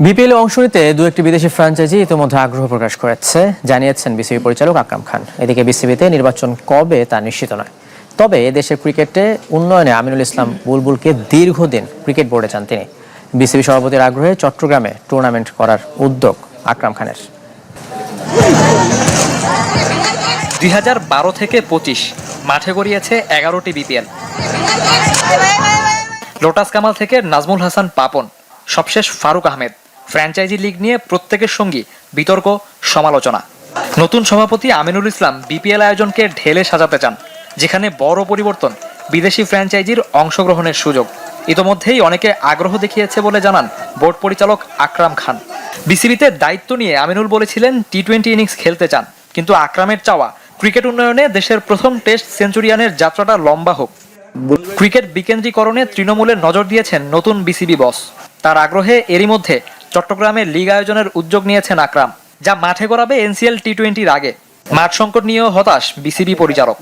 বিপিএলে অংশ নিতে দু একটি বিদেশি ফ্র্যাঞ্চাইজি ইতিমধ্যে আগ্রহ প্রকাশ করেছে জানিয়েছেন বিসিবি পরিচালক আকরাম খান। এদিকে বিসিবিতে নির্বাচন কবে তা নিশ্চিত নয়। তবে দেশের ক্রিকেটে উন্নয়নে আমিনুল ইসলাম বুলবুলকে দীর্ঘদিন ক্রিকেট বোর্ডে চান তিনি। বিসিবি সভাপতির আগ্রহে চট্টগ্রামে টুর্নামেন্ট করার উদ্যোগ আকরাম খানের। 2012 থেকে 25 মাঠে গড়িয়েছে 11টি বিপিএল। লোটাস কামাল থেকে নাজমুল হাসান পাপন, সবশেষ ফারুক আহমেদ। ফ্র্যাঞ্চাইজি লিগ নিয়ে প্রত্যেকের সঙ্গী বিতর্ক, সমালোচনা। নতুন সভাপতি আমিনুল ইসলাম বিপিএল আয়োজনকে ঢেলে সাজাতে চান, যেখানে বড় পরিবর্তন বিদেশি ফ্র্যাঞ্চাইজির অংশগ্রহণের সুযোগ। ইতোমধ্যেই অনেকে আগ্রহ দেখিয়েছে বলে জানান বোর্ড পরিচালক আকরাম খান। বিসিবিতে দায়িত্ব নিয়ে আমিনুল বলেছিলেন টি-20 ইনিংস খেলতে চান, কিন্তু আকরামের চাওয়া ক্রিকেট উন্নয়নে দেশের প্রথম টেস্ট সেঞ্চুরিয়ানের যাত্রাটা লম্বা হোক। ক্রিকেট বিকেন্দ্রীকরণে তৃণমূলে নজর দিয়েছেন নতুন বিসিবি বস। তার আগ্রহে এরই মধ্যে চট্টগ্রামে লিগ আয়োজনের উদ্যোগ নিয়েছেন আকরাম, যা মাঠে গড়াবে এনসিএল টি-20-র আগে। মাঠ সংকট নিয়েও হতাশ বিসিবি পরিচালক।